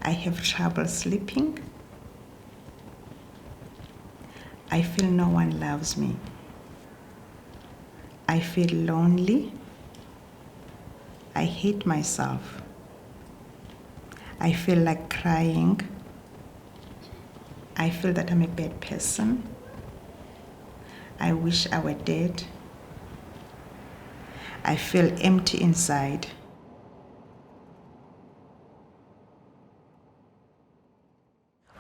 I have trouble sleeping. I feel no one loves me. I feel lonely. I hate myself. I feel like crying. I feel that I'm a bad person. I wish I were dead. I feel empty inside.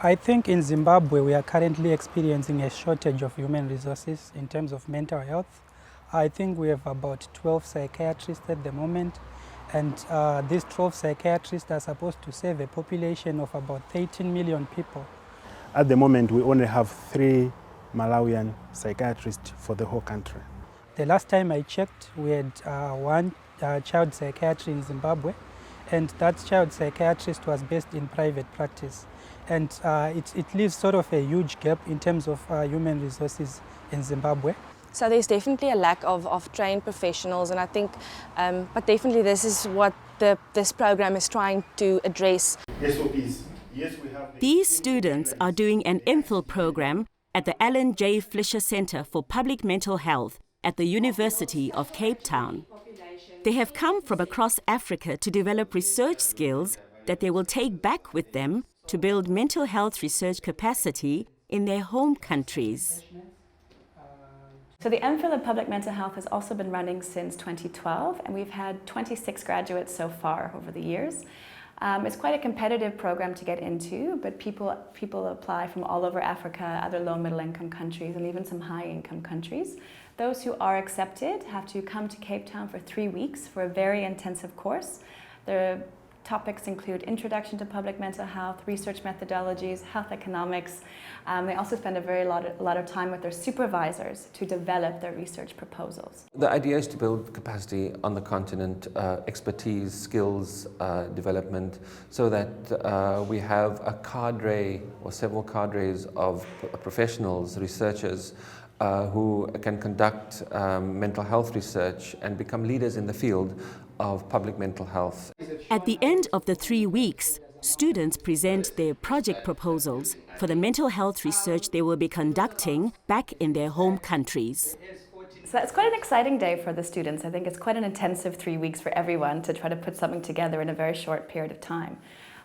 I think in Zimbabwe we are currently experiencing a shortage of human resources in terms of mental health. I think we have about 12 psychiatrists at the moment, and these 12 psychiatrists are supposed to serve a population of about 13 million people. At the moment, we only have 3 Malawian psychiatrists for the whole country. The last time I checked, we had one child psychiatry in Zimbabwe, and that child psychiatrist was based in private practice. And it leaves sort of a huge gap in terms of human resources in Zimbabwe. So there's definitely a lack of trained professionals, and I think, but definitely this is what this program is trying to address. These students are doing an MPhil program at the Alan J. Flisher Centre for Public Mental Health at the University of Cape Town. They have come from across Africa to develop research skills that they will take back with them to build mental health research capacity in their home countries. So the MPhil in Public Mental Health has also been running since 2012, and we've had 26 graduates so far over the years. It's quite a competitive program to get into, but people apply from all over Africa, other low middle income countries, and even some high income countries. Those who are accepted have to come to Cape Town for 3 weeks for a very intensive course. The topics include introduction to public mental health, research methodologies, health economics. They also spend a lot of time with their supervisors to develop their research proposals. The idea is to build capacity on the continent, expertise, skills development, so that we have a cadre or several cadres of professionals, researchers, who can conduct mental health research and become leaders in the field of public mental health. At the end of the 3 weeks, students present their project proposals for the mental health research they will be conducting back in their home countries. So it's quite an exciting day for the students. I think it's quite an intensive 3 weeks for everyone to try to put something together in a very short period of time.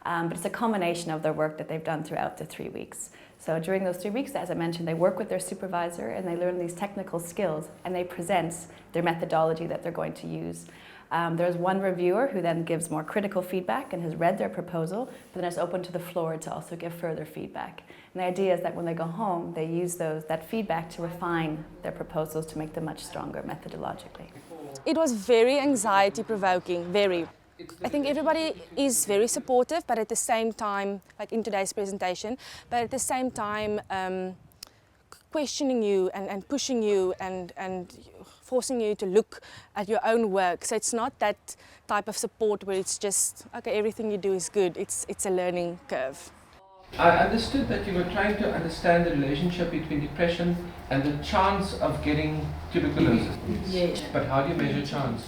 But it's a culmination of their work that they've done throughout the 3 weeks. So during those 3 weeks, as I mentioned, they work with their supervisor and they learn these technical skills and they present their methodology that they're going to use. There's one reviewer who then gives more critical feedback and has read their proposal, but then it's open to the floor to also give further feedback. And the idea is that when they go home, they use that feedback to refine their proposals to make them much stronger methodologically. It was very anxiety-provoking, very. I think everybody is very supportive, but at the same time, like in today's presentation, but at the same time questioning you and pushing you and forcing you to look at your own work. So it's not that type of support where it's just, okay, everything you do is good. It's a learning curve. I understood that you were trying to understand the relationship between depression and the chance of getting tuberculosis. Yes. But how do you measure chance?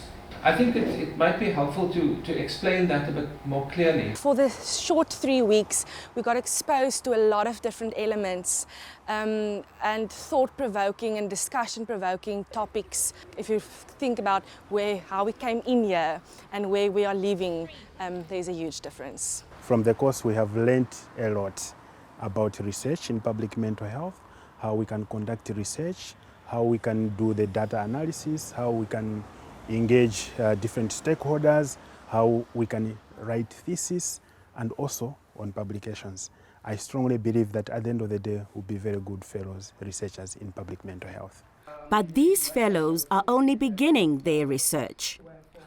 I think it might be helpful to explain that a bit more clearly. For the short 3 weeks, we got exposed to a lot of different elements and thought-provoking and discussion-provoking topics. If you think about how we came in here and where we are living, there's a huge difference. From the course, we have learned a lot about research in public mental health, how we can conduct research, how we can do the data analysis, how we can engage different stakeholders, how we can write thesis, and also on publications. I strongly believe that at the end of the day, we'll be very good fellows, researchers in public mental health. But these fellows are only beginning their research.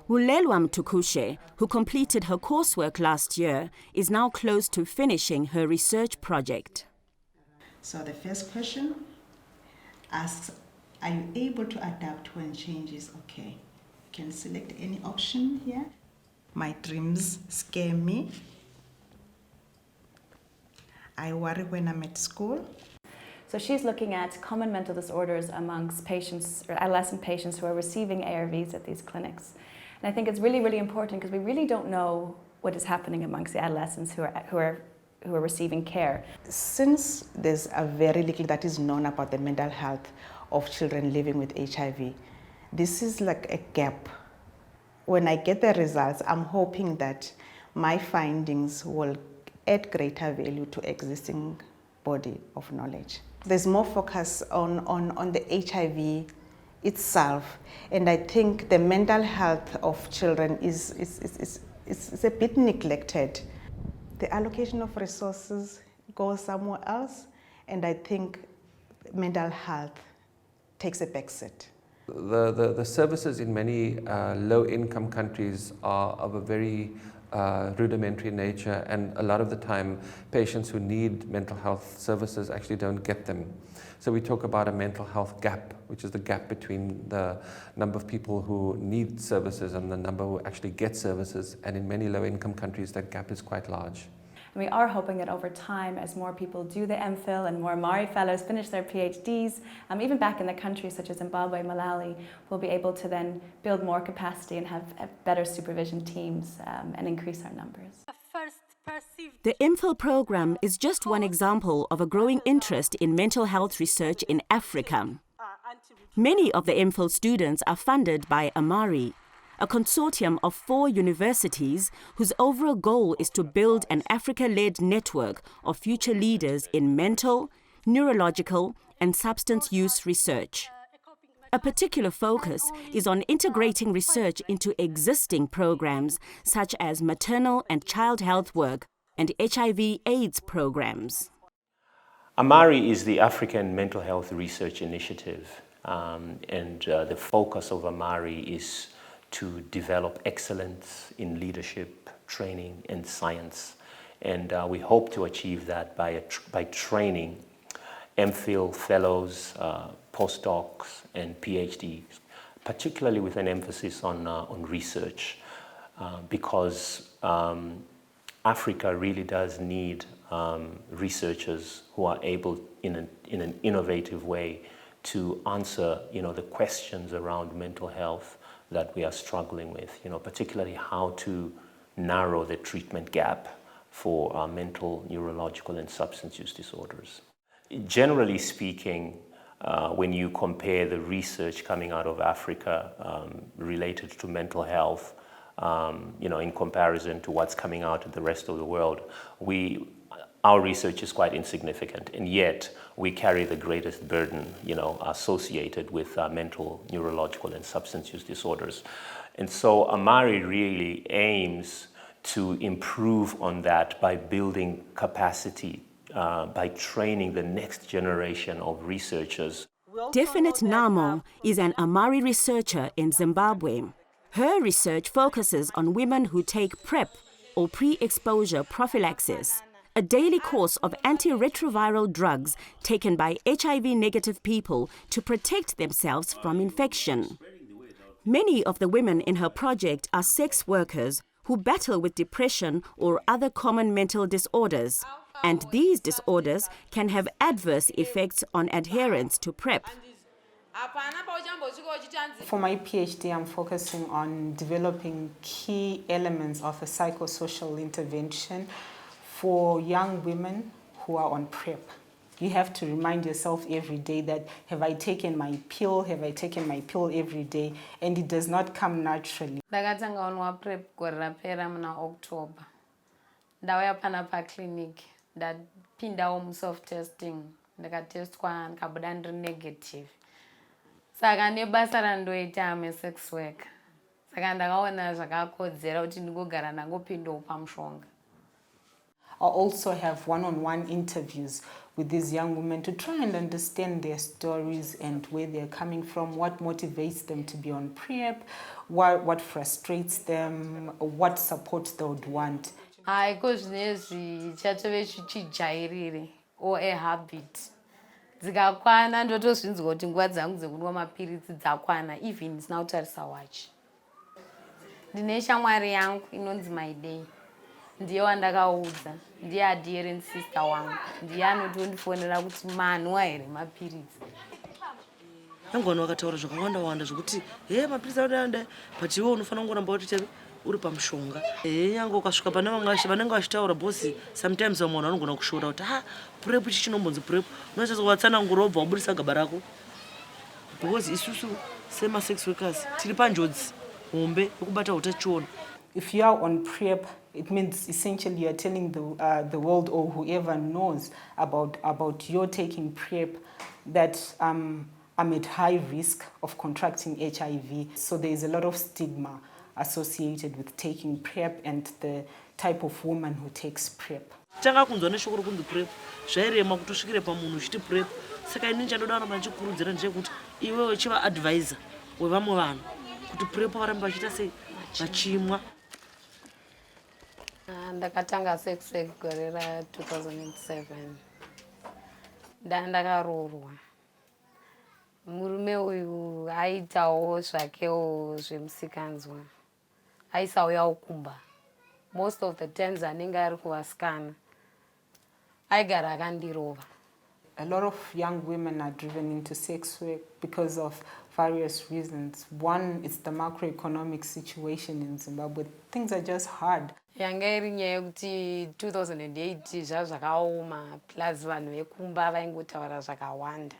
Hulelwa Mtukushe, who completed her coursework last year, is now close to finishing her research project. So the first question asks, are you able to adapt when changes occur? You can select any option here. My dreams scare me. I worry when I'm at school. So she's looking at common mental disorders amongst patients or adolescent patients who are receiving ARVs at these clinics. And I think it's really, really important because we really don't know what is happening amongst the adolescents who are receiving care. Since there's a very little that is known about the mental health of children living with HIV, this is like a gap. When I get the results, I'm hoping that my findings will add greater value to existing body of knowledge. There's more focus on the HIV itself, and I think the mental health of children is a bit neglected. The allocation of resources goes somewhere else, and I think mental health takes a backseat. The services in many low-income countries are of a very rudimentary nature, and a lot of the time patients who need mental health services actually don't get them. So we talk about a mental health gap, which is the gap between the number of people who need services and the number who actually get services, and in many low-income countries that gap is quite large. And we are hoping that over time, as more people do the MPhil and more AMARI fellows finish their PhDs, even back in the countries such as Zimbabwe, Malawi, we'll be able to then build more capacity and have better supervision teams and increase our numbers. The MPhil program is just one example of a growing interest in mental health research in Africa. Many of the MPhil students are funded by AMARI, a consortium of 4 universities whose overall goal is to build an Africa-led network of future leaders in mental, neurological and substance use research. A particular focus is on integrating research into existing programs such as maternal and child health work and HIV/AIDS programs. AMARI is the African Mental Health Research Initiative, and the focus of AMARI is to develop excellence in leadership, training, and science. And we hope to achieve that by training MPhil fellows, postdocs, and PhDs, particularly with an emphasis on research, because Africa really does need researchers who are able, in an innovative way, to answer, the questions around mental health that we are struggling with, particularly how to narrow the treatment gap for mental, neurological, and substance use disorders. Generally speaking, when you compare the research coming out of Africa related to mental health, in comparison to what's coming out of the rest of the world, our research is quite insignificant, and yet we carry the greatest burden, associated with mental, neurological, and substance use disorders. And so AMARI really aims to improve on that by building capacity, by training the next generation of researchers. Definite Namo is an AMARI researcher in Zimbabwe. Her research focuses on women who take PrEP, or pre-exposure prophylaxis, a daily course of antiretroviral drugs taken by HIV-negative people to protect themselves from infection. Many of the women in her project are sex workers who battle with depression or other common mental disorders, and these disorders can have adverse effects on adherence to PrEP. For my PhD, I'm focusing on developing key elements of a psychosocial intervention for young women who are on PrEP. You have to remind yourself every day that, have I taken my pill? Have I taken my pill every day? And it does not come naturally. Ndakatanga onwa PrEP gore rapera muna October. Ndauya pana clinic, ndapindawo self testing, ndakatestwa ndikabuda ndiri negative. Saka nebasa randoita ame sex worker. Saka ndakaona zvakakodzera kuti ndigogara ndangopindawo pamushonga. I also have one-on-one interviews with these young women to try and understand their stories and where they're coming from, what motivates them to be on PrEP, what frustrates them, what support they would want. Aiko zvinezvi chatove chijairire or a habit. Dzikakwana ndotozvinzwa kuti nguva dzangu dzekunwa mapiritsi dzakwana, even ndisina kutarisa watch. Ndine shamwari yangu inonzi My Day. Ndiye wandakaudza, ndiye adherent sister wangu, ndiye anotondifonera kuti manwa here mapiritsi. Angwana wakataura zvakawanda wanda zvokuti mapiritsi anodanda but iwe unofanira kungoramba kuti uri pamushonga nyange ukasvika pane vanenge vachitaura bhosi sometimes vamwe vanhu vanogona kushora kuti prep ichi chinombonzi prep unochasa watsanangura wobva wabudisa gaba rako because isusu sema-sex workers tiri panjodzi hombe yokubata utachiona. If you are on PrEP, it means essentially you are telling the world or whoever knows about your taking PrEP that I'm at high risk of contracting HIV. So there is a lot of stigma associated with taking PrEP and the type of woman who takes PrEP. Tanga kunzwa neshoko rokunzi PrEP zvairema kuti usvikire pamunhu uchiti PrEP. Saka ini chandoda kuramba ndichikurudzira ndechekuti iwewe chiva advisor wevamwe vanhu kuti PrEP varambe vachiita sei vachimwa. Ndakatanga sex work gore ra 2007 ndakaroorwa. Murume uyu aitawo zvakewo zvemusikanzwa, aisauyawo kumba. Most of the times anenge ari kuvasikana aigara akandirova. A lot of young women are driven into sex work because of various reasons. One is the macroeconomic situation in Zimbabwe. Things are just hard. Yanga iri nyaya yekuti 2008 zvakaoma plus vanhu vekumba vaingotaura zvakawanda.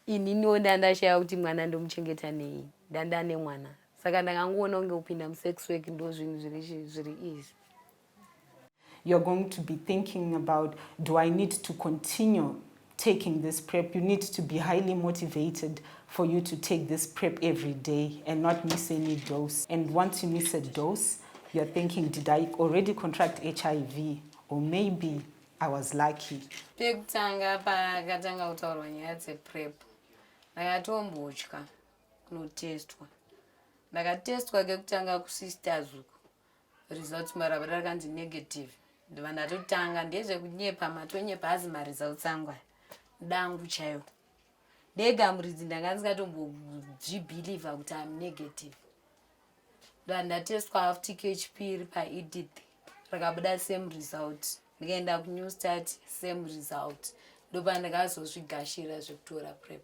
Ininiwo ndandashaya kuti mwana ndomuchengeta nei, ndandane mwana. Saka ndakangoona kunge kupinda musex work ndo zvinhu zviri easy. You're going to be thinking about, do I need to continue taking this PrEP? You need to be highly motivated for you to take this PrEP every day and not miss any dose. And once you miss a dose, you're thinking, did I already contract HIV? Or maybe I was lucky. Pekutanga pakatanga kutaurwa nyaya dzePrEP, ndakatombotya kunotestwa. Ndakatestwa kekutanga kusisters uko. Results maraba rakanzi negative. Ndiva ndatotanga ndezvekunyepa matonyepa azi maresults angu dangu chaiwo. Ndega muridzi ndanga ndisingatombozvibhiliva kuti I'm negative. Ndatestwa after chipiri paEdith rakabuda same result. Ndikaenda kuNew Start same result. Ndopa ndakazozvigashira zvekutora PrEP.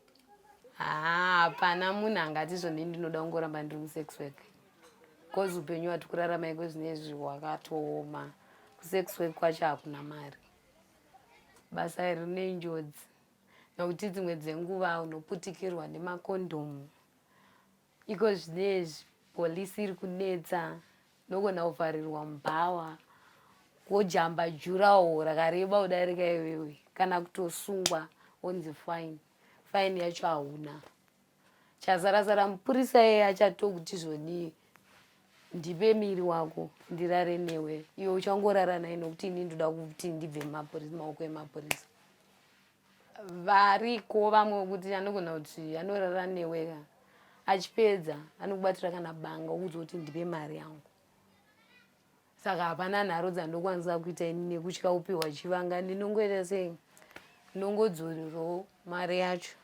Hapana munhu angati zvone ndinoda kungoramba ndiri musex work. Because upenyu hwati kurarama iko zvinezvi hwakatooma. Kusex work kwacho hakuna mari. Basa iri rine njodzi. Nokuti dzimwe dzenguva unoputikirwa nemakondomu. Iko zvinezvi polisi iri kunetsa, nogona kuvharirwa mubhawa, wojamba juraho rakareba kudarika iwewe, kana kutosungwa wonzi fine. Fine yacho hauna. Chazara mupurisa yeye achatokuti zvoni ndipe miri wako ndirare newe. Iwe uchangorara naye nokuti ini ndoda kuti ndibve maoko emapurisa. Variko vamwe vokuti anogona kuti anorara newe achipedza anokubatira kana banga ukuti kuti ndipe mari yangu. Saka hapana nharo dzandokwanisa kuita ini nekutya kupiwa chivanga. Ndinongoita sei? Ndinongodzorerawo mari yacho.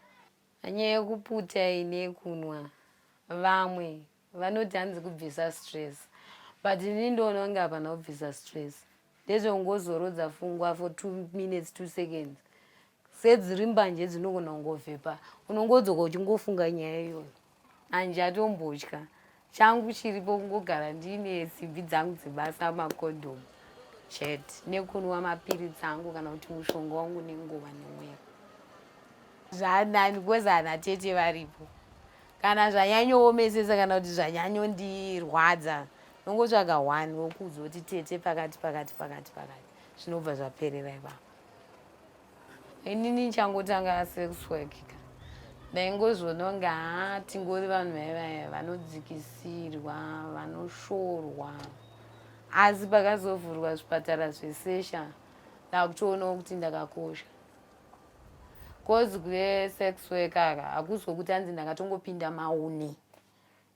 Nyaya yekuputa ine kunwa vamwe vanoti hanzi kubvisa stress, but ini ndoona kunge hapana kubvisa stress. Ndezveungozorodza pfungwa for 2 minutes 2 seconds. Sedziri mbanje dzinogona kungovhepa, unongodzoka uchingofunga nyaya iyoyo. Handichatombotya. Changu chiripo kungogara ndine simbi dzangu dzebasa, makondomu chete, nekunwa mapiritsi angu kana kuti mushonga wangu nenguva nemwero. Zvanani kwezi hana tete varipo. Kana zvanyanyoomesesa kana kuti zvanyanyondirwadza, nongotsvaga one wokuzoti tete pakati. Zvinobva zvaperera ipapo. Inini changotanga sex work. Ndaingozviona kunge tingori vanhu vaya vanodzikisirwa, vanoshorwa. Asi pakazovhurwa zvipatara zvesesha, ndakutoonawo kuti ndakakosha. Because kwe-sex work hakuzokuti hanzi ndakatongopinda mauni.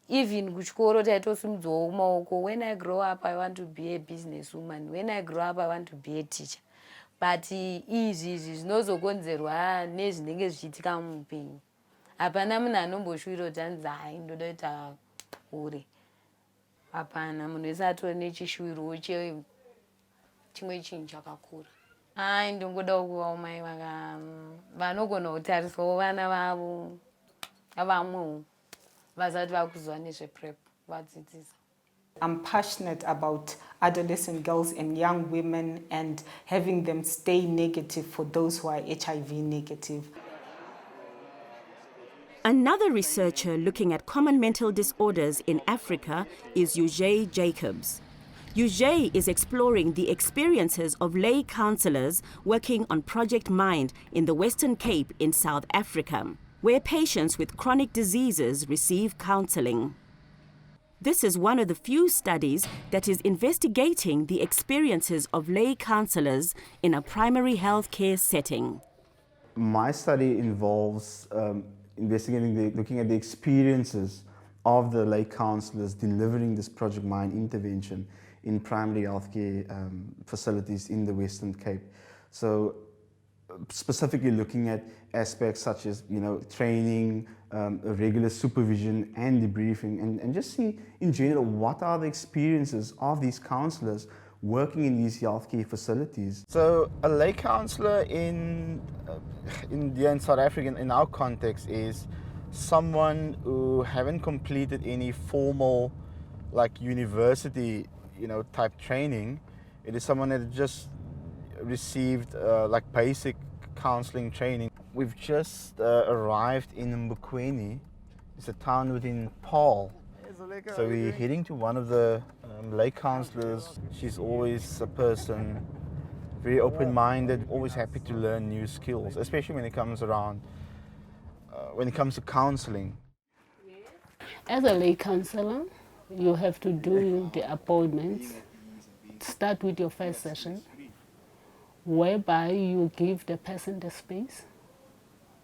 Even kuchikoro taitosimudzwawo maoko. When I grow up, I want to be a business woman. When I grow up, I want to be a teacher. But izvi zvinozokonzerwa nezvinenge zvichiitika muupenyu. Hapana munhu anomboshuvira kuti hanzi hai ndoda kuita uri. Hapana, munhu wese atori nechishuwiro chimwe chinhu chakakura. Ndingoda kuvawo mai vanogona kutariswawo vana vavo vamwewo vasati vakuziva nezvePrEP. kuvadzidzisa. I'm passionate about adolescent girls and young women and having them stay negative for those who are HIV negative. Another researcher looking at common mental disorders in Africa is Eugé Jacobs. Eugé is exploring the experiences of lay counsellors working on Project Mind in the Western Cape in South Africa, where patients with chronic diseases receive counselling. This is one of the few studies that is investigating the experiences of lay counsellors in a primary health care setting. My study involves looking at the experiences of the lay counsellors delivering this Project Mind intervention in primary healthcare facilities in the Western Cape. So specifically looking at aspects such as, training, regular supervision and debriefing, and just see in general what are the experiences of these counsellors working in these healthcare facilities. So a lay counsellor in South Africa, in our context, is someone who haven't completed any formal university type training. It is someone that just received basic counseling training. We've just arrived in Mbukweni. It's a town within Paarl. So we're heading to one of the lay counsellors. She's always a person very open-minded, always happy to learn new skills, especially when it comes to counseling. As a lay counsellor, you have to do the appointments. Start with your first session, whereby you give the person the space,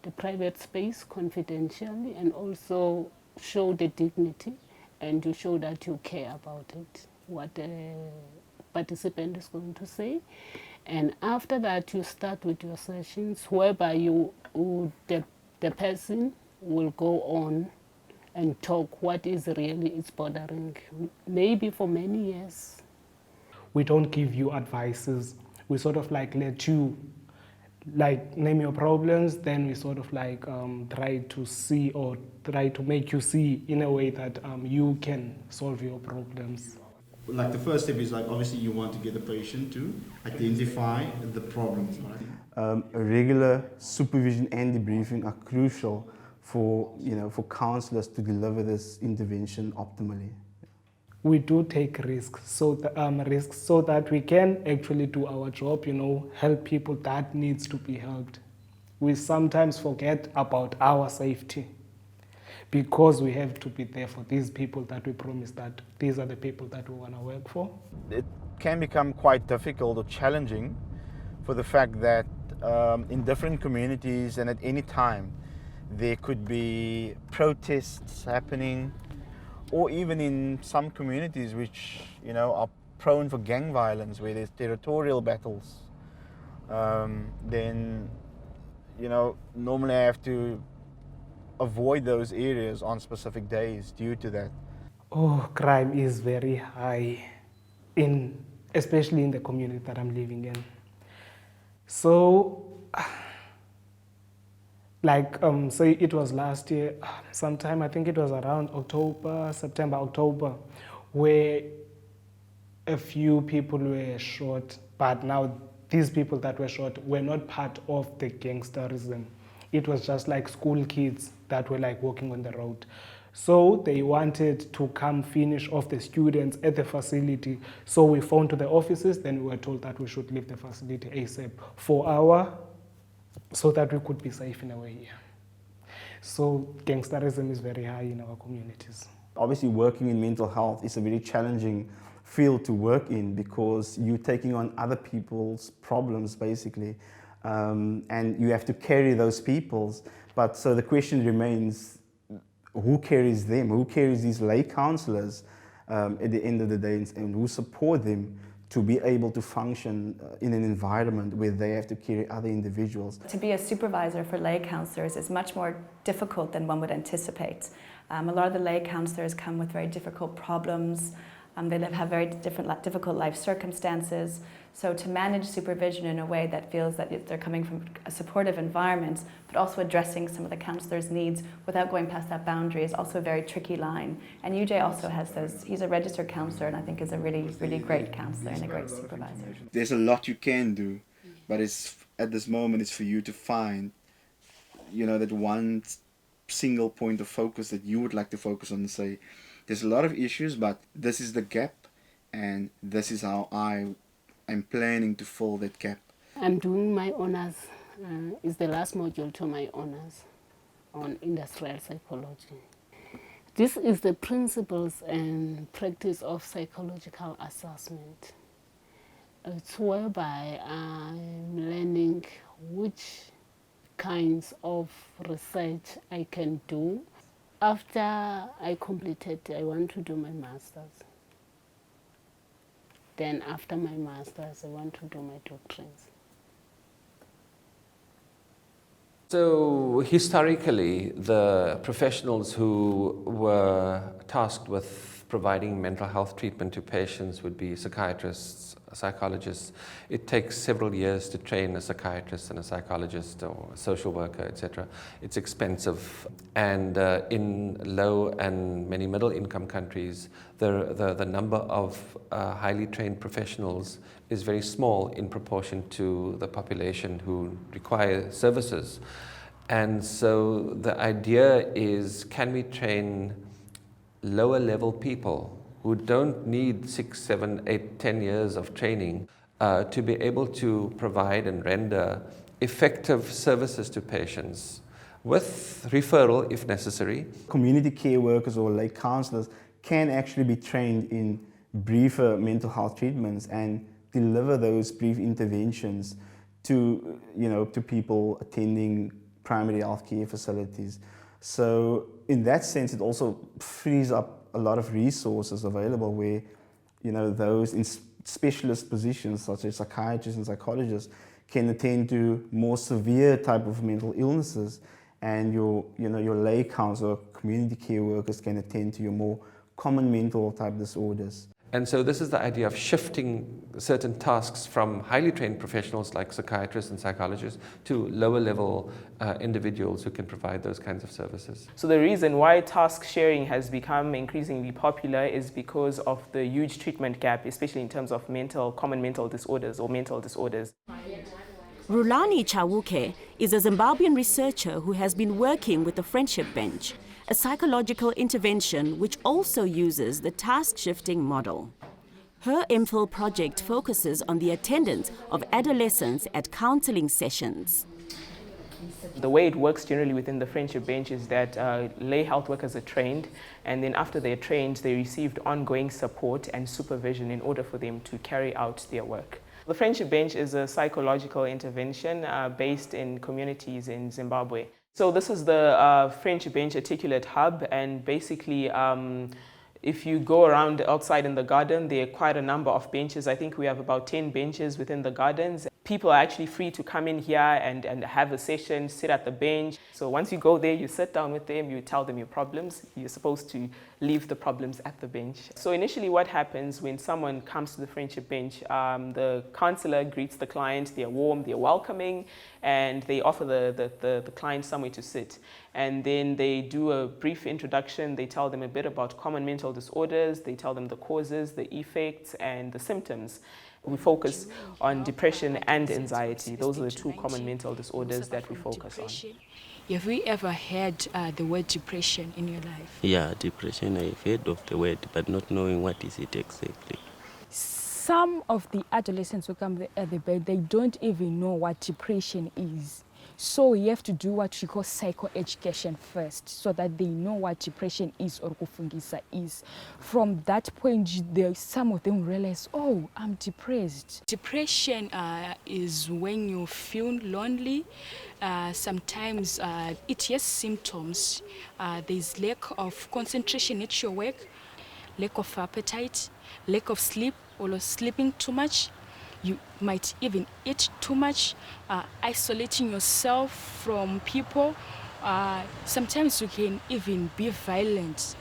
the private space, confidentially, and also show the dignity, and you show that you care about it, what the participant is going to say. And after that, you start with your sessions, whereby the person will go on and talk what is really bothering, maybe for many years. We don't give you advices. We sort of let you name your problems, then we sort of try to see or try to make you see in a way that you can solve your problems. The first step is obviously you want to get the patient to identify the problems, right? Regular supervision and debriefing are crucial for counsellors to deliver this intervention optimally. We do take risks so that we can actually do our job, help people that needs to be helped. We sometimes forget about our safety because we have to be there for these people that we promise that these are the people that we want to work for. It can become quite difficult or challenging for the fact that in different communities and at any time there could be protests happening, or even in some communities which are prone for gang violence, where there's territorial battles. Then normally I have to avoid those areas on specific days due to that. Oh, crime is very high, especially in the community that I'm living in. So, say it was last year, sometime, I think it was around September, October, where a few people were shot, but now these people that were shot were not part of the gangsterism. It was just school kids that were walking on the road. So they wanted to come finish off the students at the facility. So we phoned to the offices, then we were told that we should leave the facility ASAP so that we could be safe in a way. So gangsterism is very high in our communities. Obviously working in mental health is a very challenging field to work in because you're taking on other people's problems basically, and you have to carry those people's. But so the question remains, who carries them? Who carries these lay counsellors at the end of the day, and who support them to be able to function in an environment where they have to carry other individuals? To be a supervisor for lay counsellors is much more difficult than one would anticipate. A lot of the lay counsellors come with very difficult problems. They have very difficult life circumstances. So to manage supervision in a way that feels that they're coming from a supportive environment, but also addressing some of the counsellor's needs without going past that boundary is also a very tricky line. And UJ also has those, he's a registered counsellor and I think is a really, really great counsellor and a great supervisor. There's a lot you can do, but it's at this moment it's for you to find, you know, that one single point of focus that you would like to focus on and say, there's a lot of issues, but this is the gap and this is how I'm planning to fill that gap. I'm doing my honours. It's the last module to my honours on industrial psychology. This is the principles and practice of psychological assessment. It's whereby I'm learning which kinds of research I can do. After I completed, I want to do my master's. Then after my master's, I want to do my doctorates. So historically, the professionals who were tasked with providing mental health treatment to patients would be psychiatrists, psychologists. It takes several years to train a psychiatrist and a psychologist or a social worker, etc. It's expensive. And in low and many middle income countries, the number of highly trained professionals is very small in proportion to the population who require services. And so the idea is, can we train lower level people who don't need 6, 7, 8, 10 years of training to be able to provide and render effective services to patients with referral if necessary. Community care workers or lay counsellors can actually be trained in briefer mental health treatments and deliver those brief interventions to, to people attending primary health care facilities. So in that sense, it also frees up a lot of resources available where, those in specialist positions such as psychiatrists and psychologists can attend to more severe type of mental illnesses, and your lay counsellor, community care workers can attend to your more common mental type disorders. And so this is the idea of shifting certain tasks from highly trained professionals like psychiatrists and psychologists to lower level individuals who can provide those kinds of services. So the reason why task sharing has become increasingly popular is because of the huge treatment gap, especially in terms of common mental disorders or mental disorders. Rulani Chawuke is a Zimbabwean researcher who has been working with the Friendship Bench, a psychological intervention which also uses the task-shifting model. Her MPhil project focuses on the attendance of adolescents at counselling sessions. The way it works generally within the Friendship Bench is that lay health workers are trained, and then after they're trained, they received ongoing support and supervision in order for them to carry out their work. The Friendship Bench is a psychological intervention based in communities in Zimbabwe. So this is the Friendship Bench Articulate Hub, and basically if you go around outside in the garden, there are quite a number of benches. I think we have about 10 benches within the gardens. People are actually free to come in here and have a session, sit at the bench. So once you go there, you sit down with them, you tell them your problems. You're supposed to leave the problems at the bench. So initially what happens when someone comes to the Friendship Bench, the counsellor greets the client, they're warm, they're welcoming, and they offer the client somewhere to sit. And then they do a brief introduction, they tell them a bit about common mental disorders, they tell them the causes, the effects, and the symptoms. We focus on depression and anxiety. Those are the two common mental disorders that we focus on. Have you ever heard the word depression in your life? Yeah, depression, I've heard of the word, but not knowing what is it exactly. Some of the adolescents who come at the bed, they don't even know what depression is. So you have to do what we call psychoeducation first, so that they know what depression is or kufungisa is. From that point, some of them realize, oh, I'm depressed. Depression is when you feel lonely. Sometimes it has symptoms. There's lack of concentration at your work, lack of appetite, lack of sleep, or sleeping too much. You might even eat too much, isolating yourself from people. Sometimes you can even be violent.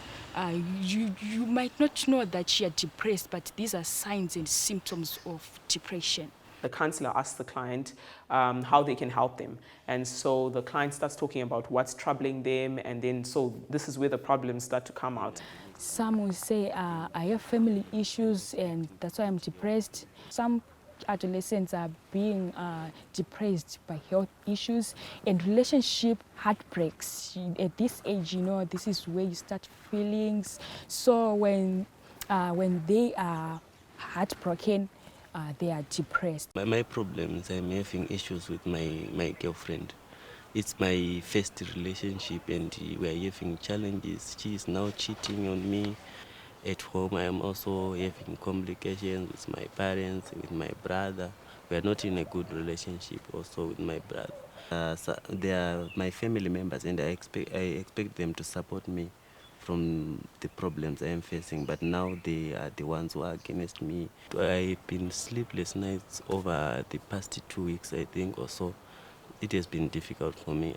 you might not know that you're depressed, but these are signs and symptoms of depression. The counselor asks the client how they can help them. And so the client starts talking about what's troubling them, and then so this is where the problems start to come out. Some will say, I have family issues and that's why I'm depressed. Some adolescents are being depressed by health issues and relationship heartbreaks. At this age, you know, this is where you start feelings. So when they are heartbroken, they are depressed. My problems, I'm having issues with my girlfriend. It's my first relationship and we are having challenges. She is now cheating on me. At home, I am also having complications with my parents, with my brother. We are not in a good relationship also with my brother. So they are my family members and I expect them to support me from the problems I am facing, but now they are the ones who are against me. I've been sleepless nights over the past 2 weeks, I think, or so. It has been difficult for me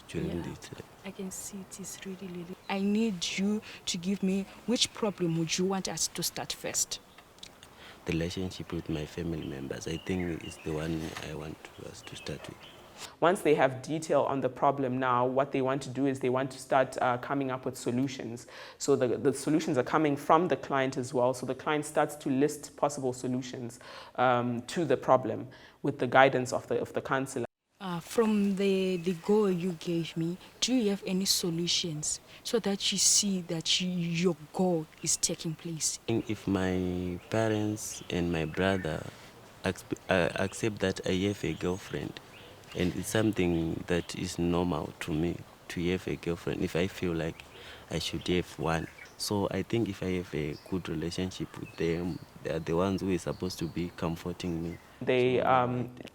during this. I can see it is really. I need you to give me which problem would you want us to start first? The relationship with my family members, I think, is the one I want us to start with. Once they have detail on the problem now, what they want to do is they want to start coming up with solutions. So the solutions are coming from the client as well. So the client starts to list possible solutions to the problem with the guidance of the counselor. From the goal you gave me, do you have any solutions so that you see that your goal is taking place? If my parents and my brother accept that I have a girlfriend, and it's something that is normal to me to have a girlfriend, if I feel like I should have one. So I think if I have a good relationship with them, they are the ones who are supposed to be comforting me. They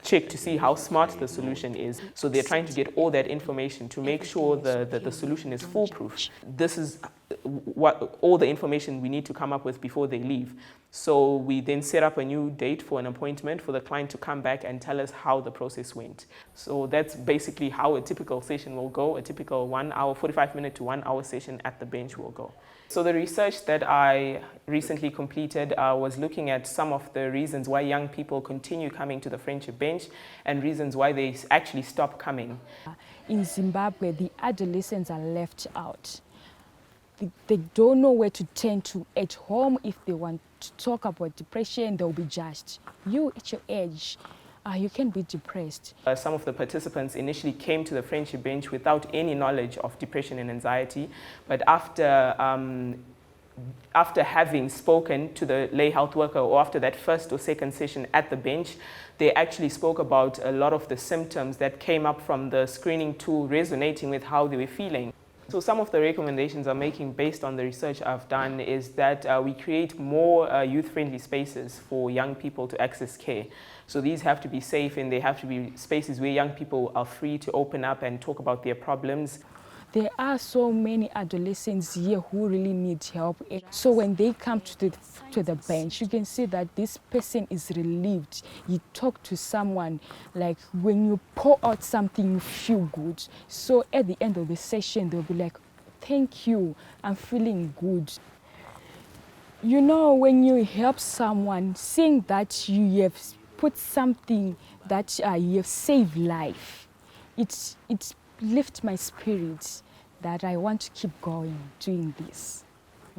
check to see how smart the solution is. So they're trying to get all that information to make sure that the solution is foolproof. This is what all the information we need to come up with before they leave. So we then set up a new date for an appointment for the client to come back and tell us how the process went. So that's basically how a typical session will go. A typical 1 hour, 45-minute to 1 hour session at the bench will go. So the research that I recently completed was looking at some of the reasons why young people continue coming to the friendship bench and reasons why they actually stop coming. In Zimbabwe, the adolescents are left out. They don't know where to turn to. At home, if they want to talk about depression, they'll be judged. You, at your age, you can be depressed. Some of the participants initially came to the friendship bench without any knowledge of depression and anxiety, but after having spoken to the lay health worker or after that first or second session at the bench, they actually spoke about a lot of the symptoms that came up from the screening tool resonating with how they were feeling. So some of the recommendations I'm making based on the research I've done is that we create more youth-friendly spaces for young people to access care. So these have to be safe and they have to be spaces where young people are free to open up and talk about their problems. There are so many adolescents here who really need help. So when they come to the bench, you can see that this person is relieved. You talk to someone, like when you pour out something, you feel good. So at the end of the session, they'll be like, thank you, I'm feeling good. You know, when you help someone, seeing that you have put something that you have saved life, it lift my spirits that I want to keep going doing this.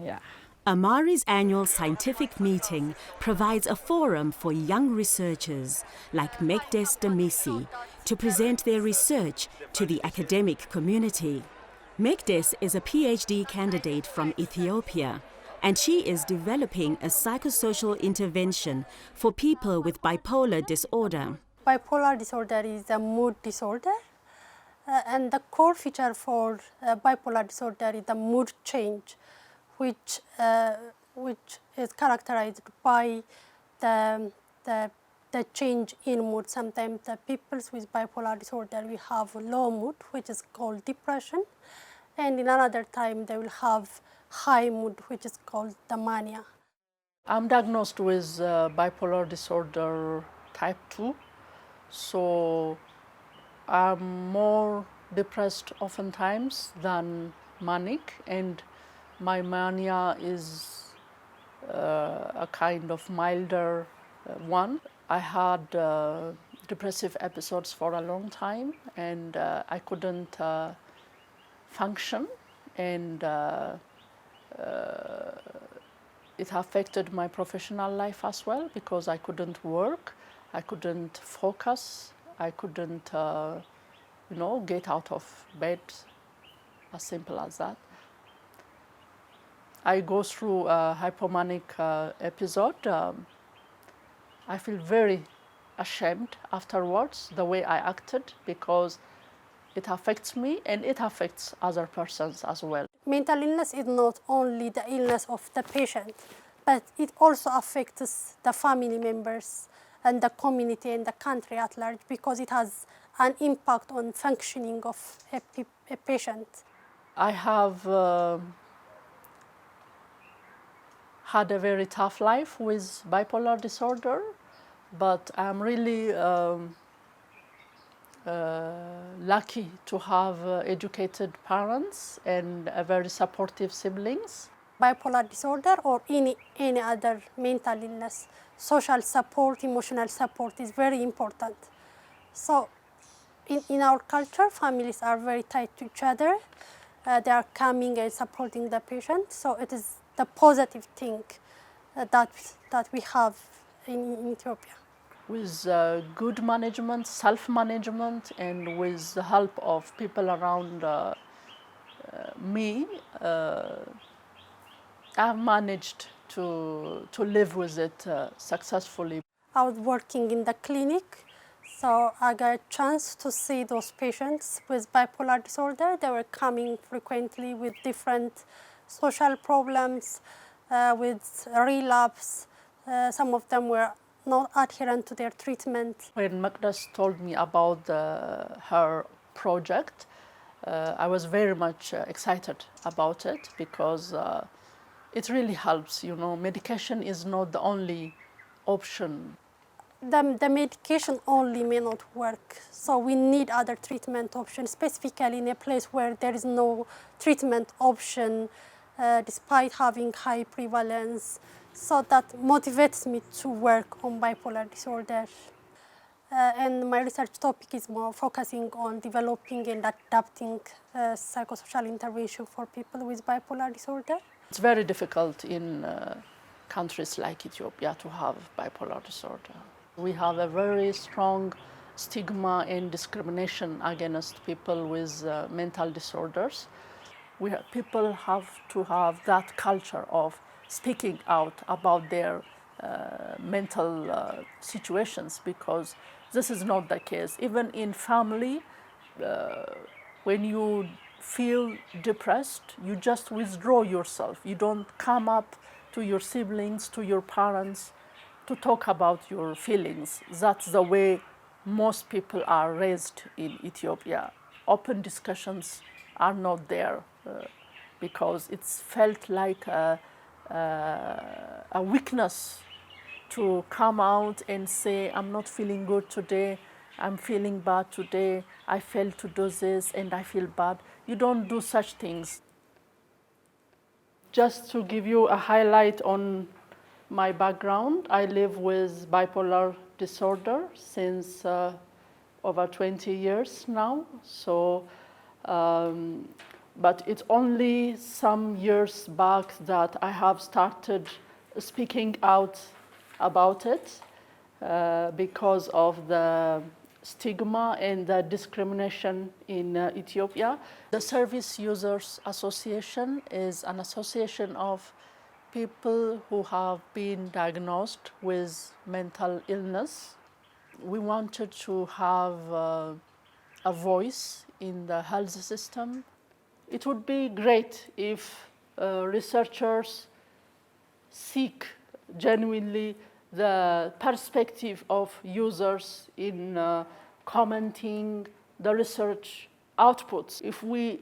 Yeah. AMARI's annual scientific meeting provides a forum for young researchers like Megdes Demisi to present their research to the academic community. Megdes is a PhD candidate from Ethiopia, and she is developing a psychosocial intervention for people with bipolar disorder. Bipolar disorder is a mood disorder. And the core feature for bipolar disorder is the mood change, which is characterized by the change in mood. Sometimes the people with bipolar disorder will have low mood, which is called depression, and in another time they will have high mood, which is called the mania. I'm diagnosed with bipolar disorder type 2, so I'm more depressed oftentimes than manic, and My mania is a kind of milder one. I had depressive episodes for a long time, and I couldn't function, and it affected my professional life as well, because I couldn't work, I couldn't focus, I couldn't get out of bed, as simple as that. I go through a hypomanic episode. I feel very ashamed afterwards, the way I acted, because it affects me and it affects other persons as well. Mental illness is not only the illness of the patient, but it also affects the family members and the community and the country at large, because it has an impact on functioning of a patient. I have had a very tough life with bipolar disorder, but I'm really lucky to have educated parents and very supportive siblings. Bipolar disorder or any other mental illness, social support, emotional support is very important. So in our culture, families are very tied to each other. They are coming and supporting the patient. So it is the positive thing that we have in Ethiopia. With good management, self-management, and with the help of people around me, I've managed to live with it successfully. I was working in the clinic, so I got a chance to see those patients with bipolar disorder. They were coming frequently with different social problems, with relapse. Some of them were not adherent to their treatment. When Magdas told me about her project, I was very much excited about it, because it really helps. Medication is not the only option. The medication only may not work, so we need other treatment options, specifically in a place where there is no treatment option, despite having high prevalence. So that motivates me to work on bipolar disorder. And my research topic is more focusing on developing and adapting psychosocial intervention for people with bipolar disorder. It's very difficult in countries like Ethiopia to have bipolar disorder. We have a very strong stigma and discrimination against people with mental disorders. People have to have that culture of speaking out about their mental situations, because this is not the case. Even in family, when you feel depressed, you just withdraw yourself. You don't come up to your siblings, to your parents, to talk about your feelings. That's the way most people are raised in Ethiopia. Open discussions are not there because it's felt like a weakness to come out and say, I'm not feeling good today, I'm feeling bad today, I failed to do this and I feel bad. You don't do such things. Just to give you a highlight on my background, I live with bipolar disorder since over 20 years now. So, but it's only some years back that I have started speaking out about it because of the stigma and the discrimination in Ethiopia. The Service Users Association is an association of people who have been diagnosed with mental illness. We wanted to have a voice in the health system. It would be great if researchers seek genuinely the perspective of users in commenting the research outputs. If we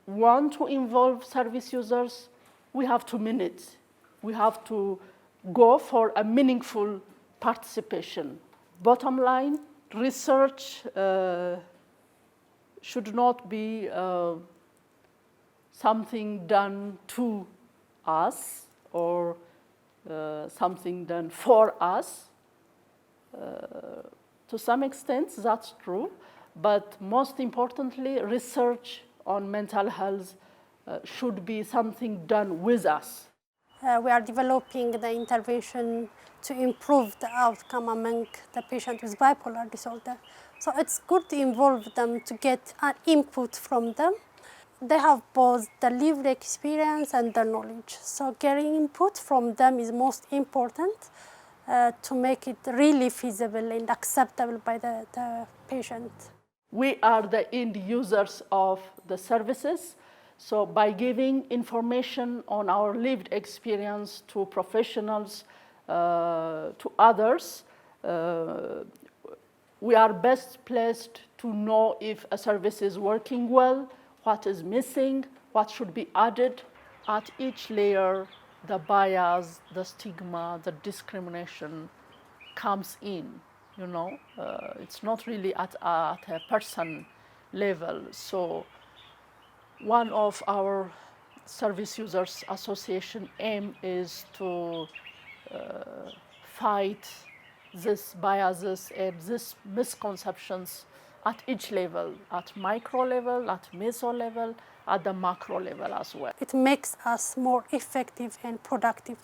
want to involve service users, we have to mean it. We have to go for a meaningful participation. Bottom line, research should not be something done to us or something done for us. To some extent, that's true. But most importantly, research on mental health should be something done with us. We are developing the intervention to improve the outcome among the patients with bipolar disorder. So it's good to involve them to get an input from them. They have both the lived experience and the knowledge. So getting input from them is most important to make it really feasible and acceptable by the patient. We are the end users of the services. So by giving information on our lived experience to professionals, to others, we are best placed to know if a service is working well, what is missing, what should be added. At each layer, the bias, the stigma, the discrimination comes in. You know, it's not really at a person level. So one of our Service Users Association aim is to fight these biases and these misconceptions at each level, at micro level, at meso level, at the macro level as well. It makes us more effective and productive.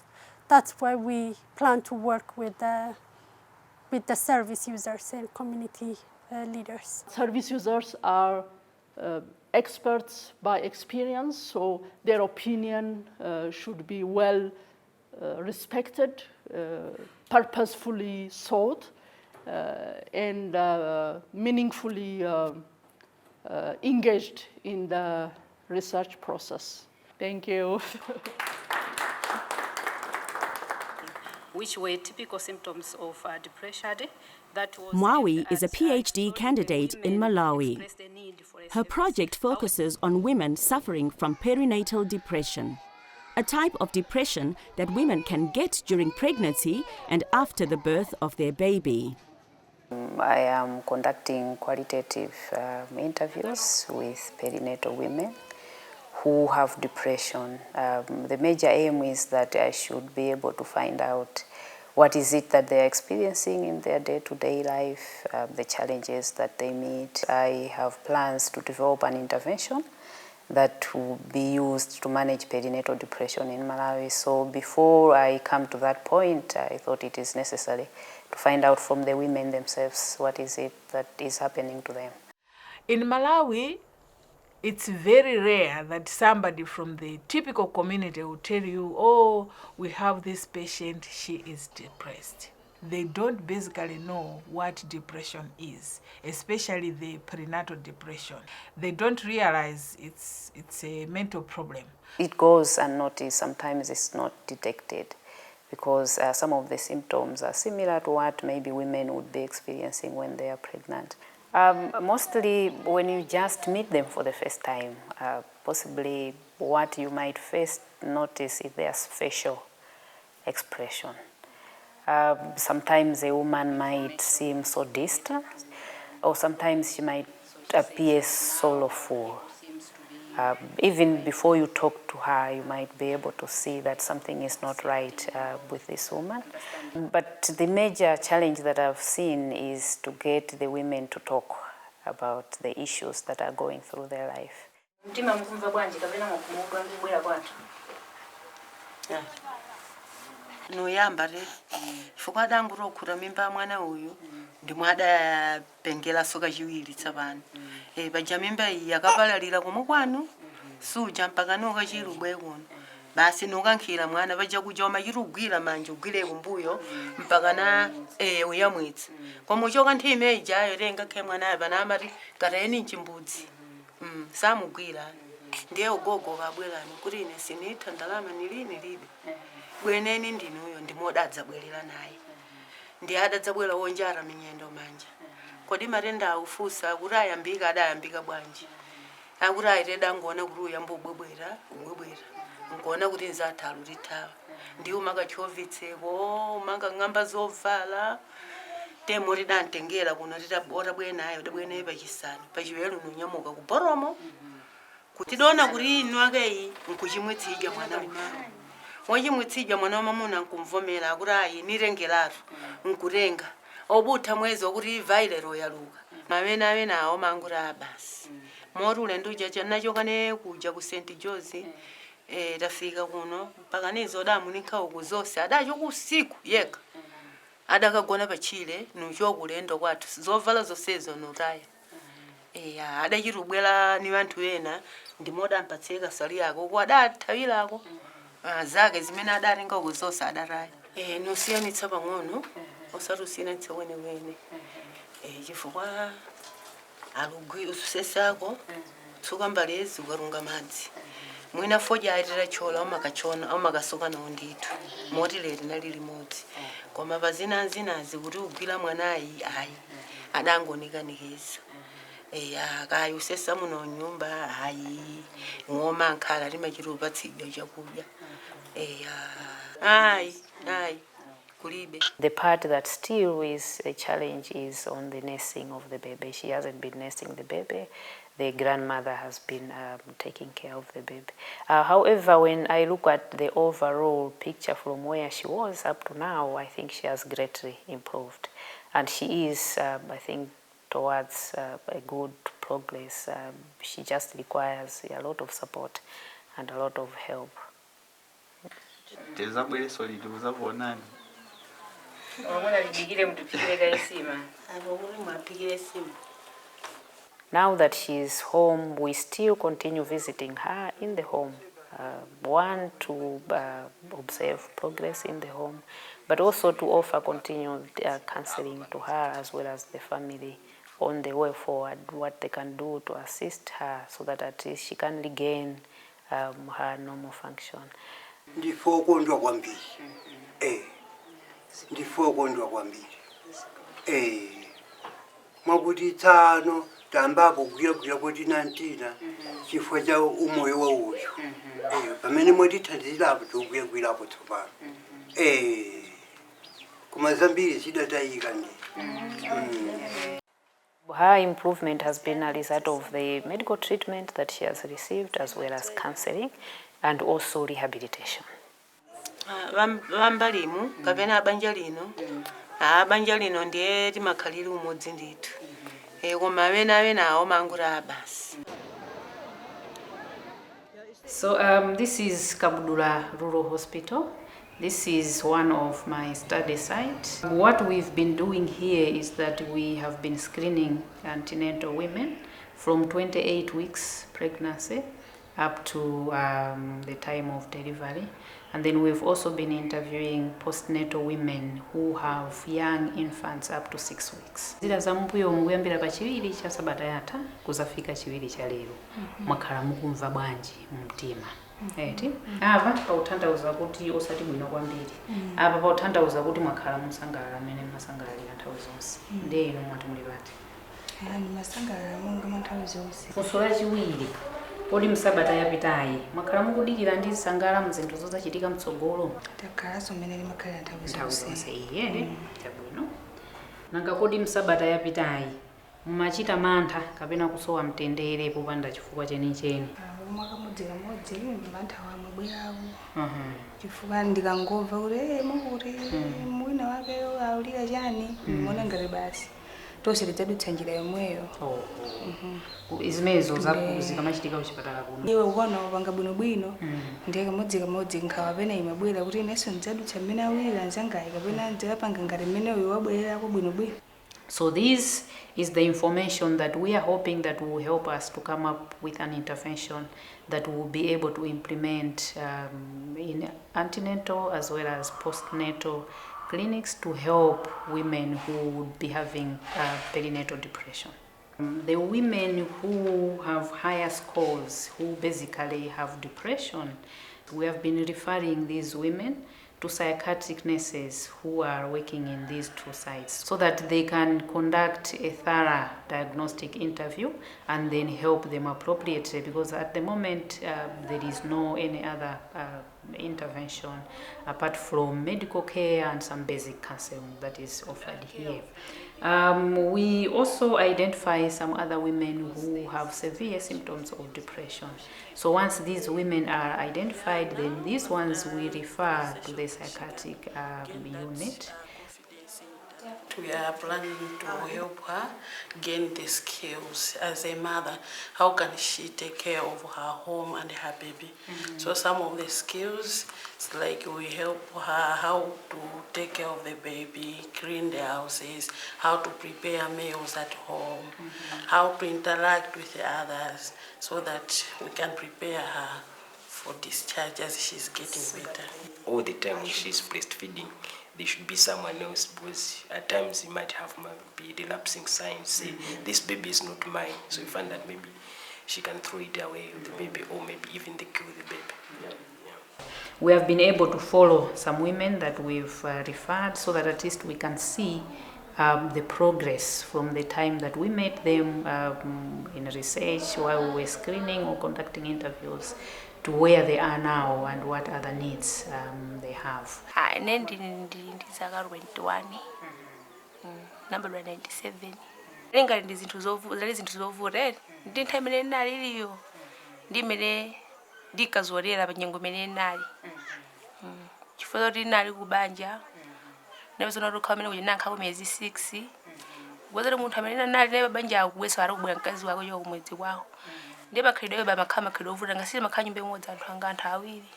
That's why we plan to work with the service users and community leaders. Service users are experts by experience, so their opinion should be well respected, purposefully sought, and meaningfully engaged in the research process. Thank you. Which were typical symptoms of depression. Mwawi is a PhD candidate in Malawi. Her project focuses on women suffering from perinatal depression, a type of depression that women can get during pregnancy and after the birth of their baby. I am conducting qualitative interviews with perinatal women who have depression. The major aim is that I should be able to find out what is it that they're experiencing in their day-to-day life, the challenges that they meet. I have plans to develop an intervention that will be used to manage perinatal depression in Malawi. So before I come to that point, I thought it is necessary to find out from the women themselves what is it that is happening to them. In Malawi, it's very rare that somebody from the typical community will tell you, oh, we have this patient, she is depressed. They don't basically know what depression is, especially the perinatal depression. They don't realize it's a mental problem. It goes unnoticed. Sometimes it's not detected because some of the symptoms are similar to what maybe women would be experiencing when they are pregnant. Mostly when you just meet them for the first time, possibly what you might first notice is their facial expression. Sometimes a woman might seem so distant, or sometimes she might appear sorrowful. Even before you talk to her, you might be able to see that something is not right with this woman. But the major challenge that I've seen is to get the women to talk about the issues that are going through their life. Noyamba re fukada nguro kura mimba mwana uyu ndimwada pengela soka chiwiri tsabana baja mimba yakapalalira kumukwanu suja mpaka noka chirubwe kuno basi nokankhira mwana baja kujoma chirugwira manje ugwire kumbuyo mpaka na uyamwitsa komuchoka nthime ijayo renga ke mwana bana amari kareni nchimbudzi samugwira ndiye ugogo kabwerani kuri ine sinitha ndalama nilini libe bweneni ndinuyo ndimodadza bwerera naye ndiadadza bwera wonjara minyendo manja kodi marenda ufusa kuraya mbika adayambika bwanji akuraya reda ngona kuruya mbobwebwera ngona kuti nzathalu rithawa ndiwo makachovitseko makang'amba zovala temo ridantengera kuno ritabora bwenayo dabwenayo pachisanu pachiwelu nonyamuka kuboromo kuti dona kuri inu akeyi nkuchimwitsija mwana uyu wachimwitsija mwana wa mamuna nkumvomera kuti ayi nirengeratu nkurenga obuta mwezi okuti vailero yaluka mavena awo manguti abasi moti ulendo uja nachokane kuja ku St. George tafika kuno mpaka nizo damunika uku zonse adacho kusiku yeka adakagona pachile nuchokulendo kwathu zovala zonsezo notaya adachitubwera ni vanthu ena ndimoda mpatseka sali yako kwa adathawirako zake zimene adatenga uku zonse adataya nosiyanitsa pang'ono osati usiyanitsa wenewene chifukwa alugwi ususesako tsuka mbalezi ukarunga madzi mwina foja aitira chola umakasoka nawo ndithu moti leti nali limodzi koma pazinazi kuti ugwira mwanayi ayi adangonikanikiza kaya usesa muno nyumba ayi ng'oma nkhala limachitupatsidwa chakudya ayi kulibe. The part that still is a challenge is on the nursing of the baby. She hasn't been nursing the baby. The grandmother has been taking care of the baby. However, when I look at the overall picture from where she was up to now, I think she has greatly improved. And she is, I think, towards a good progress. She just requires a lot of support and a lot of help. Now that she is home, we still continue visiting her in the home. One, to observe progress in the home, but also to offer continued counseling to her as well as the family on the way forward, what they can do to assist her so that at least she can regain her normal function. Ndifokondwa kwambiri. Ndifokondwa kwambiri. Mabuti tano tambapo kugwira kuti nantina chifukwa cha umoyo wa uyu. Pamene mwatithandizirapo togwirapo tsopano. Koma zambiri zidatayika ndi. Her improvement has been a result of the medical treatment that she has received as well as counseling and also rehabilitation. Vambalimu kapena banja lino ndiye timakhalira umodzi ndithu koma avena awo manguti abasi. So this is Kabudula Rural Hospital. This is one of my study sites. What we've been doing here is that we have been screening antenatal women from 28 weeks pregnancy up to the time of delivery. And then we've also been interviewing postnatal women who have young infants up to 6 weeks. Zila za mbuyo muyambira pa chiwiri cha sabata yatha kuzafika chiwiri cha lero. Mwakhala mukumva bwanji mumtima. Ava pautanthauza kuti osati bwino kwambiri. Apa pautanthauza kuti mwakhala musangalala amene masangalalira nthawi zonse. Ndiye ino mwati muli bati. Masangalala monga nthawi zonse. Funso la chiwiri. Kodi msabata yapitayi mwakhala mukudikira ndi sangala mzinthu zozachitika mtsogolo. Takhalanso mmene limakhalira nthawi zonse. Chabwino. Nanga kodi msabata yapitayi mumachita mantha kapena kusowa mtendere popanda chifukwa chenicheni. Mwakamodzi mantha wamabwerawo. Chifukwa ndikangomva kuti mwina wake aulira chani mona ngati basi tonse tidzadutsa njira yomweyo. Izimenezo zikamachitika kuchipatala kuno. Iwe ukona upanga bwinobwino ndiye kamodzi nkhawa pena imabwera kuti inenso ndidzadutsa mmene awulira anzangayi kapena ndidzapanga ngati mmene uyo wabwererako bwinobwino. So this is the information that we are hoping that will help us to come up with an intervention that will be able to implement in antenatal as well as postnatal clinics to help women who would be having perinatal depression. The women who have higher scores, who basically have depression, we have been referring these women to psychiatric nurses who are working in these two sites so that they can conduct a thorough diagnostic interview and then help them appropriately, because at the moment there is no any other intervention, apart from medical care and some basic counseling that is offered here. We also identify some other women who have severe symptoms of depression. So once these women are identified, then these ones we refer to the psychiatric unit. We are planning to help her gain the skills as a mother. How can she take care of her home and her baby? So some of the skills, it's like we help her how to take care of the baby, clean the houses, how to prepare meals at home, how to interact with the others so that we can prepare her for discharge as she's getting better. All the time when she's breastfeeding, there should be someone else, because at times you might have maybe relapsing signs, say this baby is not mine, so you find that maybe she can throw it away with the baby, or maybe even they kill the baby. We have been able to follow some women that we've referred, so that at least we can see the progress from the time that we met them in research while we were screening or conducting interviews, to where they are now and what other needs they have. Ndizaka 21 number 97 lenga ndi zinthu zovuta ndi nthawi imene naliliyo ndimene ndikazolera pa nyengo imene nali chifukwa kuti nali kubanja nepezona kuti khamene kuti nankha kumezi 6 gwazera munthu amene nali naye banja akubwesa ari kubwera mkazi wako yo kumwezi kwawo ndi makhalidwe baba makhama khalido ovuta ngasiri makhanyu mbe modza anthu anga anthu awiri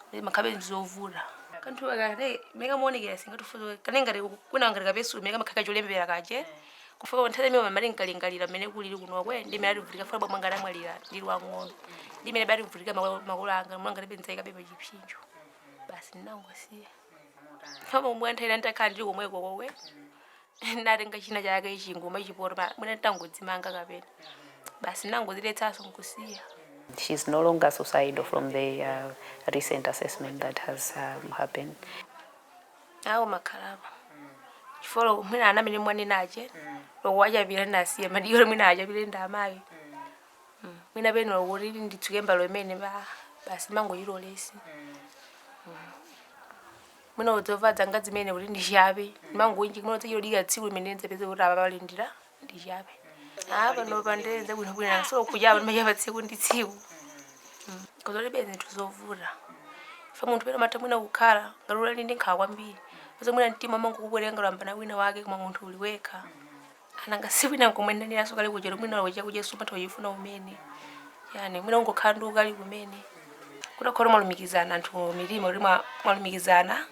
ndi makhabe zovuta kanthu akale meka muonekera singatufuzo kanenga kuna ngari kapesu meka makhaka cholembera kaje kufuka nthaze mwe mali nkalingalira mene kulili kuno kwe ndi mali vutika fa bwa ngala mwalira ndili wang'ono ndi mene bali vutika makulanga mwangale benzaika bebe chipinjo basi nangosia kama mwanthaira ntakhala ndili komwe kokwe natenga china chake chingoma chiporo mwene tangodzimanga kapena basi nangoziletsaso nkusiya. She's no longer suicidal from the recent assessment that has happened. Awo makhalaba chifolo mwina ana mene mwani naje lokwacha bila nasiya madiyolo mwina aja bila ndamayi mwina beno kuti nditsuke mbalo imene basi mango yilolesi mwina udzova dzanga zimene kuti ndishabe mango inji mwina tsiro diga tsiku imene nzepeze kuti abalindira ndishabe no pandenze bwino bwino so kujaba maya tsiku ndi tsiku kozole beze tuzovuta fa muntu pera mata mwina kukhala ngalula ndi nkhawa kwambiri kuzo mwina mtima mangu kubwerenga lamba na wina wake koma muntu uliweka ananga siwina nkomwendanira so kali kujero mwina wacha kujesu patho yifuna umene yani mwina ngokhala ndu kali kumene kudakhora malumikizana anthu milimo limwa malumikizana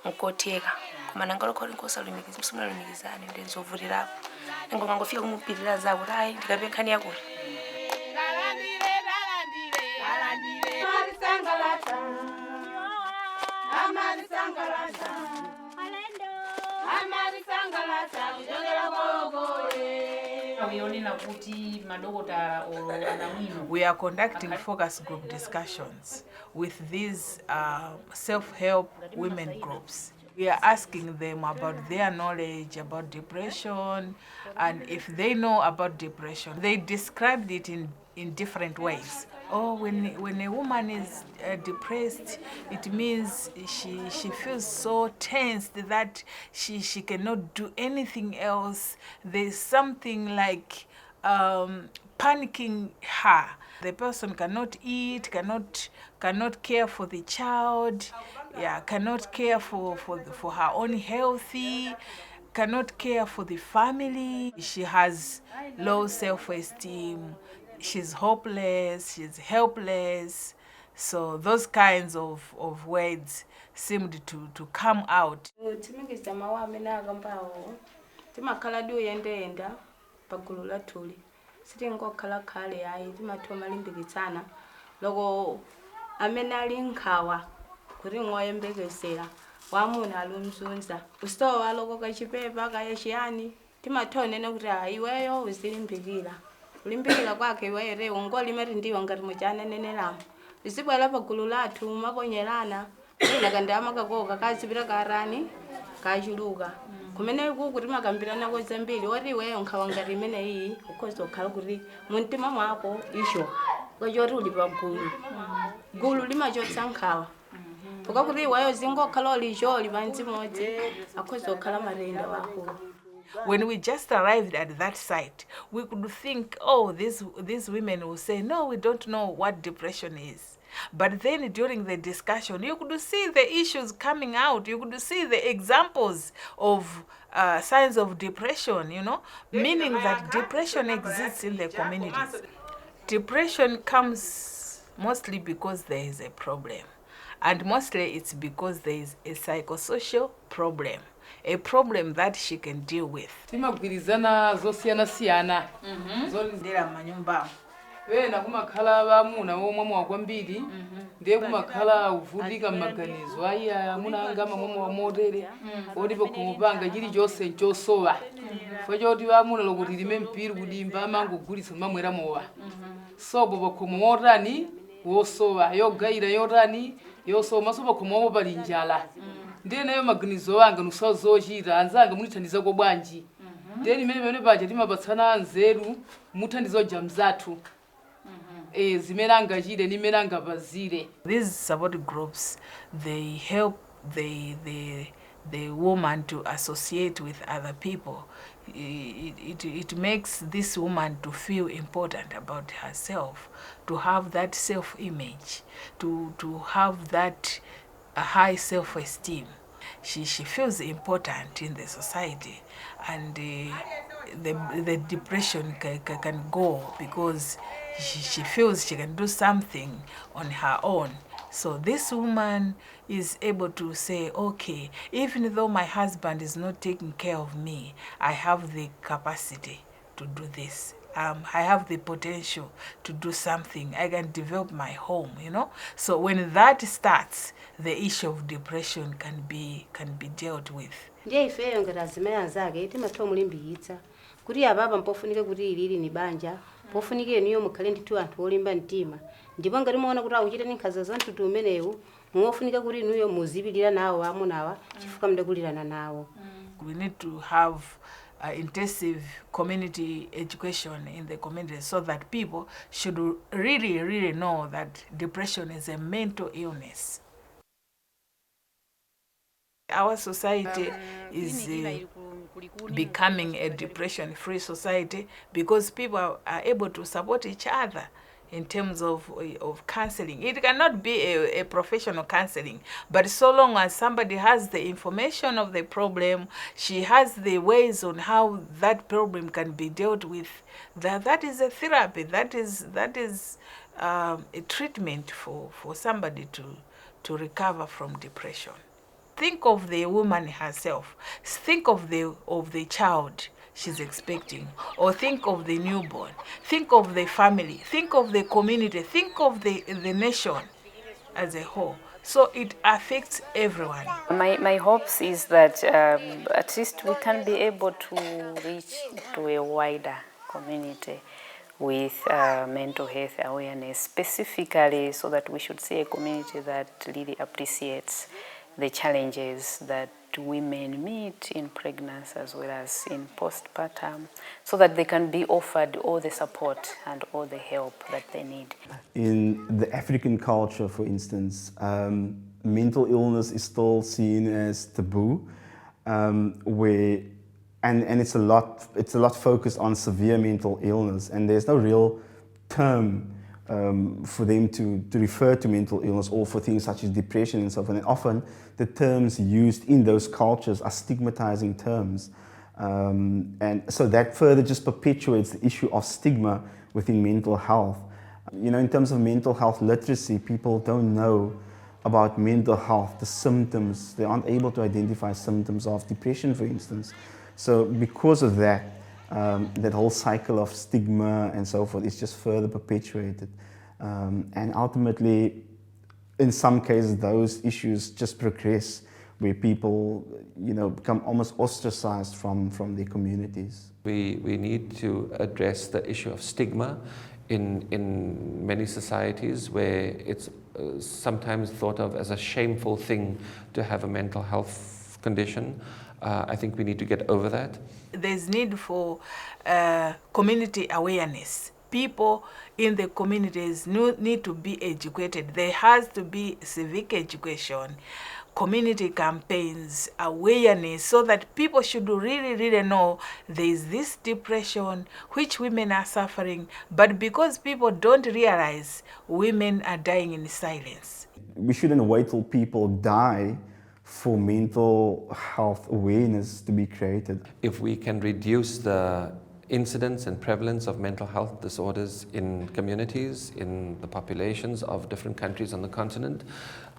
nkoteka koma nangalo khori nkosalumikizana msumalumikizana ndenzovurirapo ngongangofika kumupirira zawo hayi ndikapenkhani yakuri We are conducting focus group discussions with these self-help women groups. We are asking them about their knowledge about depression, and if they know about depression, they described it in different ways. Oh, when a woman is depressed, it means she feels so tensed that she cannot do anything else. There's something like panicking her. The person cannot eat, cannot care for the child, cannot care for her own health, cannot care for the family. She has low self-esteem. She's hopeless, she's helpless. So those kinds of words seemed to come out. sitingokhala khale ayi timatoma limbikitsana loko amene ali nkhawa kuti ngoyembekezera wamuna alumzunza ustowa loko kachipepa kaya chiyani timathonene kuti iweyo uzilimbikira ulimbikira kwake iwere ungolimeri ndiwo ngati muchanenenelamo isibwela pagulu lathu makonyerana ina kandama kakoka kazipira karani kachuluka kumene kuti makambirana kwezambiri ori iweyo nkhawa ngati imene iyi ukhoza kukhala kuti muntima mwako isho kwachoti uli pagulu gulu limachotsa nkhawa poka kuti iweyo zingokhala olijo libanzi modzi akhoza kukhala matenda wakulu. When we just arrived at that site, we could think, oh, these women will say, no, we don't know what depression is. But then during the discussion, you could see the issues coming out. You could see the examples of signs of depression, you know, meaning that depression exists in the communities. Depression comes mostly because there is a problem. And mostly it's because there is a psychosocial problem. A problem that she can deal with. Timagwirizana zosiyana-siyana zolindira manyumba. Wena kumakhala bamuna womwe wakwambiri ndiye kumakhala uvulika maganizo aya amuna anga mamwe wamotere odipo kumupanga chili chose nchosowa fachoti bamuna lokuti lime mpiri kudimba amangogulitsa mamwera mowa sobo bakumotani wosowa yogaira yotani yosowa sobo kumomo pali njala ndiye nayo maganizo wanga nusazochita anzanga munithandiza ko bwanji ndiye limene paja timapatsana nzeru muthandizo jam zathu zimene angachite ndi imene angapazire. These support groups, they help the woman to associate with other people. It makes this woman to feel important about herself, to have that self-image, to have that high self-esteem. She feels important in the society, and the depression can go because she feels she can do something on her own. So this woman is able to say, okay, even though my husband is not taking care of me, I have the capacity to do this. I have the potential to do something. I can develop my home, you know. So when that starts, the issue of depression can be dealt with. Ndiye ifeyo ngatazimaya zake timatha mulimbikitsa kuti ababa mpofunike kuti ilili ni banja pofunike niyo mukhale ndithu anthu olimba mtima ndipo ngati muona kuti akuchita ni nkhanza za mtutu umenewu muofunika kuti inuyo muzipilira nawo amunawa chifukwa mdakulirana nawo. We need to have intensive community education in the community so that people should really know that depression is a mental illness. Our society is becoming a depression-free society because people are able to support each other in terms of counseling. It cannot be a professional counseling, but so long as somebody has the information of the problem, she has the ways on how that problem can be dealt with, that is a therapy, that is a treatment for somebody to recover from depression. Think of the woman herself. Think of the child she's expecting, or think of the newborn. Think of the family. Think of the community. Think of the nation as a whole. So it affects everyone. My hopes is that at least we can be able to reach to a wider community with mental health awareness, specifically so that we should see a community that really appreciates the challenges that women meet in pregnancy as well as in postpartum, so that they can be offered all the support and all the help that they need. In the African culture, for instance, mental illness is still seen as taboo, and it's a lot focused on severe mental illness, and there's no real term for them to refer to mental illness or for things such as depression and so on. And often the terms used in those cultures are stigmatizing terms. And so that further just perpetuates the issue of stigma within mental health. You know, in terms of mental health literacy, people don't know about mental health, the symptoms. They aren't able to identify symptoms of depression, for instance. So because of that, that whole cycle of stigma and so forth is just further perpetuated. And ultimately, in some cases, those issues just progress where people, you know, become almost ostracized from their communities. We need to address the issue of stigma in many societies where it's sometimes thought of as a shameful thing to have a mental health condition. I think we need to get over that. There's need for community awareness. people in the communities need to be educated. There has to be civic education, community campaigns, awareness, so that people should really know there is this depression which women are suffering, but because people don't realize, women are dying in silence. We shouldn't wait till people die for mental health awareness to be created. If we can reduce the incidence and prevalence of mental health disorders in communities, in the populations of different countries on the continent,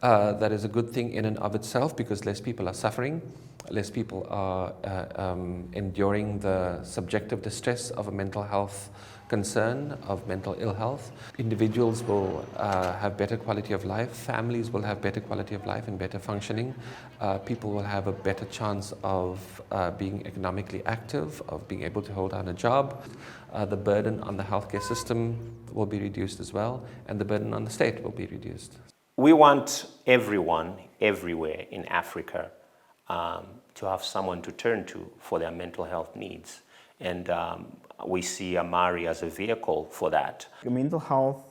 that is a good thing in and of itself, because less people are suffering, less people are enduring the subjective distress of a mental health concern, of mental ill health. Individuals will have better quality of life, families will have better quality of life and better functioning, people will have a better chance of being economically active, of being able to hold down a job. The burden on the healthcare system will be reduced as well, and the burden on the state will be reduced. We want everyone, everywhere in Africa, to have someone to turn to for their mental health needs. And we see AMARI as a vehicle for that. Mental health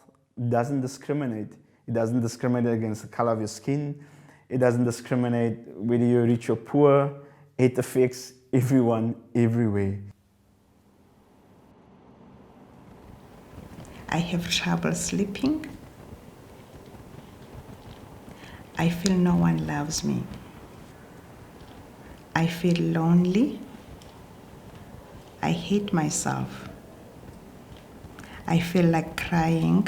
doesn't discriminate. It doesn't discriminate against the color of your skin. It doesn't discriminate whether you're rich or poor. It affects everyone, everywhere. I have trouble sleeping. I feel no one loves me. I feel lonely. I hate myself. I feel like crying.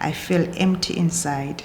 I feel empty inside.